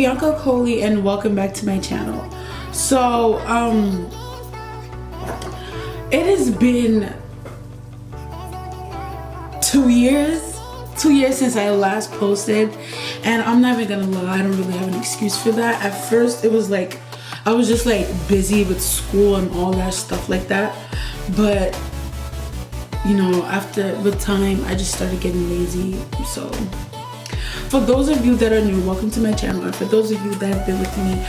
Vianka Okoli, and welcome back to my channel. So it has been 2 years since I last posted, and I'm not even gonna lie, I don't really have an excuse for that. At first it was like I was just like busy with school and all that stuff like that, but you know, with time I just started getting lazy. So for those of you that are new, welcome to my channel, and for those of you that have been with me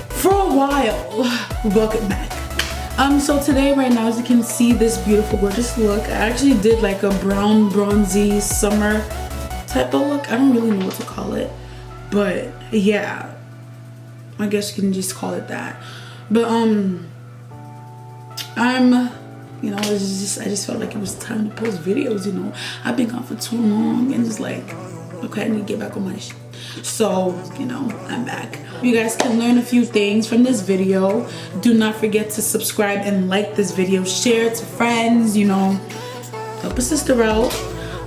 for a while, welcome back. So today, right now, as you can see, this beautiful gorgeous look, I actually did like a brown bronzy summer type of look. I don't really know what to call it, but yeah, I guess you can just call it that. But you know, I just felt like it was time to post videos. You know, I've been gone for too long, and it's like, okay, I need to get back on my shit. So, you know, I'm back. You guys can learn a few things from this video. Do not forget to subscribe and like this video. Share it to friends, you know, help a sister out.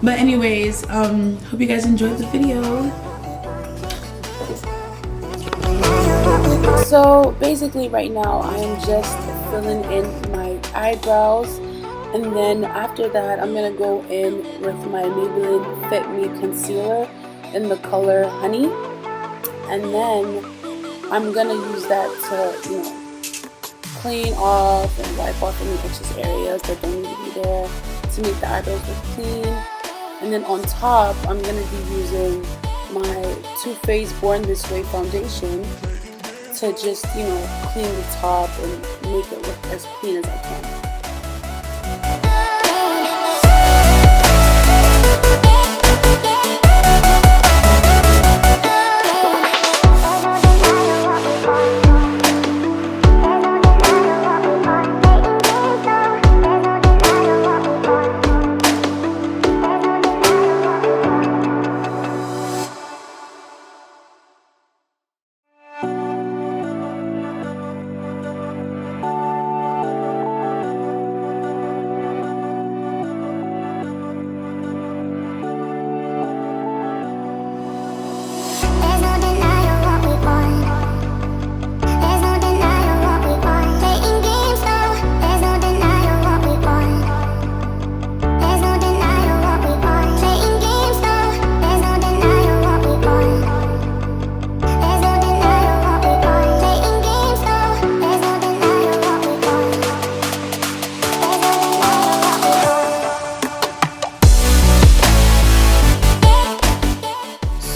But anyways, hope you guys enjoyed the video. So basically right now I am just filling in my eyebrows, and then after that I'm gonna go in with my Maybelline Fit Me concealer in the color Honey, and then I'm gonna use that to, you know, clean off and wipe off any excess areas that don't need to be there to make the eyebrows look clean. And then on top I'm gonna be using my Too Faced Born This Way foundation to just, you know, clean the top and make it look as clean as I can.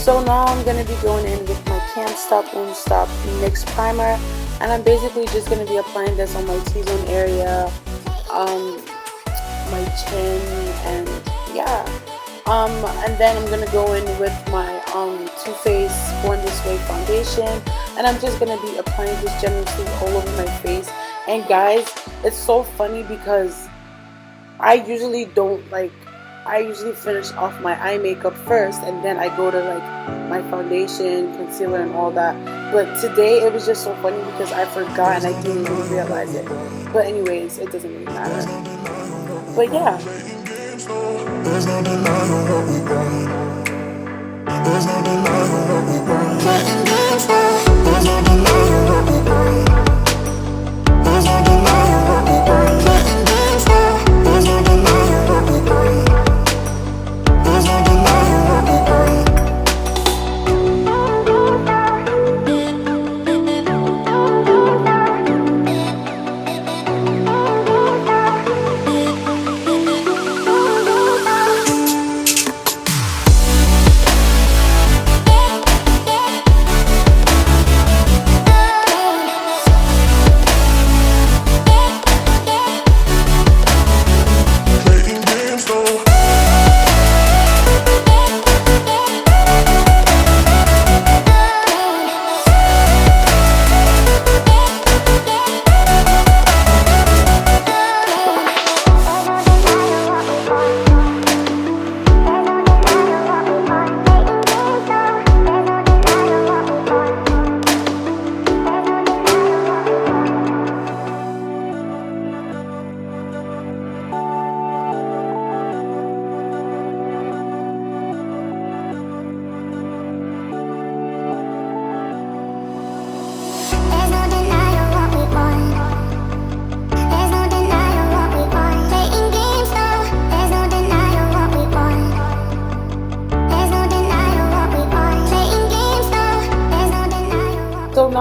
So now I'm going to be going in with my Can't Stop Won't Stop NYX primer, and I'm basically just going to be applying this on my T-zone area, my chin, and yeah. And then I'm going to go in with my Too Faced Born This Way foundation, and I'm just going to be applying this generously all over my face. And guys, it's so funny because I usually finish off my eye makeup first, and then I go to like my foundation, concealer, and all that. But today it was just so funny because I forgot and I didn't even realize it. But anyways, it doesn't really matter. But yeah. There's no denying what we want. There's no denying what we want. There's no denying what we want. There's no denying what we want. There's no denying what we want. There's no denying what we want.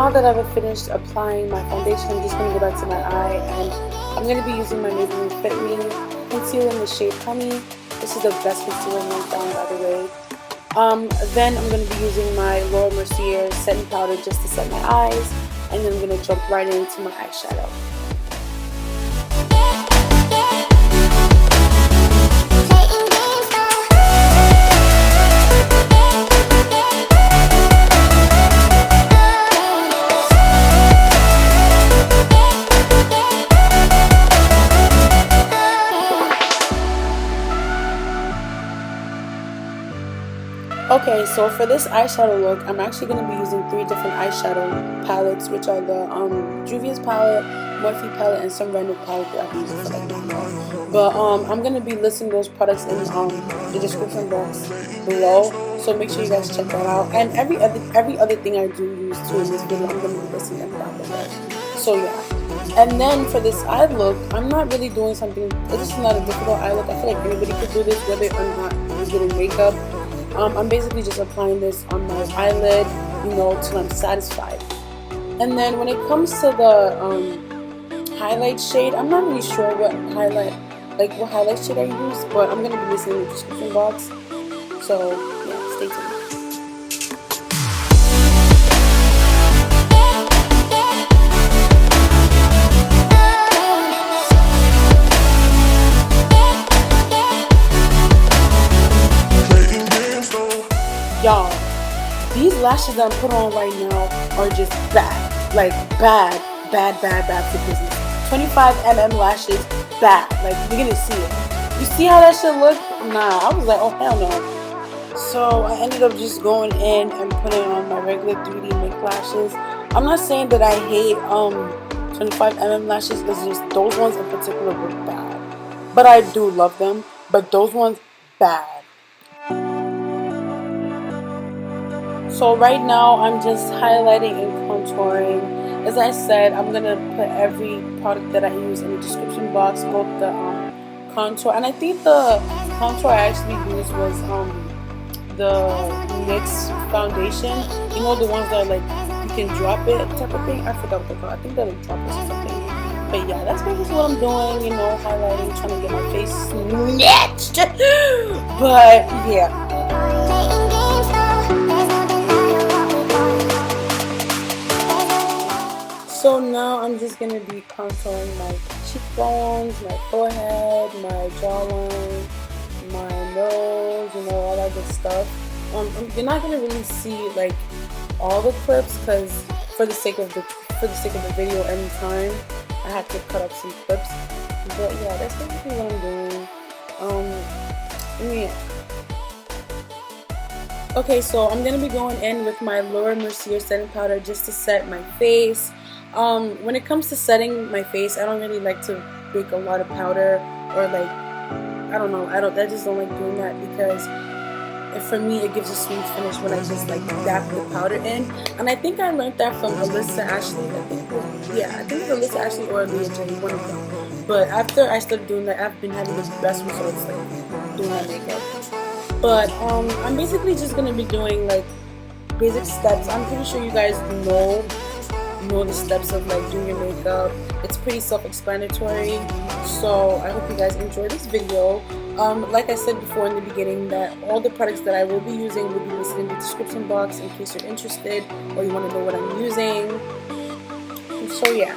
now that I've finished applying my foundation, I'm just going to go back to my eye, and I'm going to be using my Maybelline Fit Me concealer in the shade Honey. This is the best concealer hands down, by the way. Then I'm going to be using my Mercier setting powder just to set my eyes, and then I'm going to jump right into my eyeshadow. Okay, so for this eyeshadow look, I'm actually going to be using 3 different eyeshadow palettes, which are the Juvias Palette, Morphe palette, and some random palette that I've used for like now. But I'm going to be listing those products in the description box below, so make sure you guys check that out. And every other thing I do use too in this video, I'm going to be listing them down below. So yeah. And then for this eye look, I'm not really doing something, this is not a difficult eye look. I feel like anybody could do this whether or not you're getting makeup. I'm basically just applying this on my eyelid, you know, till I'm satisfied. And then when it comes to the highlight shade, I'm not really sure what highlight shade I use, but I'm gonna be listing in the description box. So yeah, stay tuned. Y'all, these lashes that I'm putting on right now are just bad. Like bad for business. 25mm lashes, bad. Like, you're gonna see it. You see how that shit look? Nah, I was like, oh hell no. So I ended up just going in and putting on my regular 3D mink lashes. I'm not saying that I hate 25mm lashes, it's just those ones in particular were bad. But I do love them. But those ones, bad. So right now I'm just highlighting and contouring. As I said, I'm gonna put every product that I use in the description box, both the contour, and I think the contour I actually used was the NYX foundation. You know, the ones that are like you can drop it type of thing. I forgot what they're called. I think they're like droppers or something. But yeah, that's basically what I'm doing. You know, highlighting, trying to get my face snatched. But yeah. So now I'm just going to be contouring my cheekbones, my forehead, my jawline, my nose, you know, all that good stuff. You're not going to really see like all the clips because for the sake of the video and time, I had to cut up some clips. But yeah, that's basically what I'm doing. Yeah. Okay, so I'm going to be going in with my Mercier setting powder just to set my face. When it comes to setting my face, I don't really like to bake a lot of powder or like, I don't know, I just don't like doing that because for me it gives a smooth finish when I just like dab the powder in. And I think I learned that from Alyssa Ashley. I think Alyssa Ashley or Leah J, one of them. But after I started doing that, I've been having the best results like doing my makeup. But I'm basically just gonna be doing like basic steps. I'm pretty sure you guys know the steps of like doing your makeup. It's pretty self-explanatory, so I hope you guys enjoy this video. Like I said before in the beginning, that all the products that I will be using will be listed in the description box in case you're interested or you want to know what I'm using. So yeah.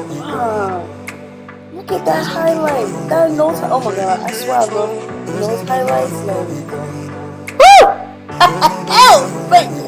Wow. Look at that highlight. That nose. Oh my god. I swear I love nose highlights. Like, woo! Oh, baby.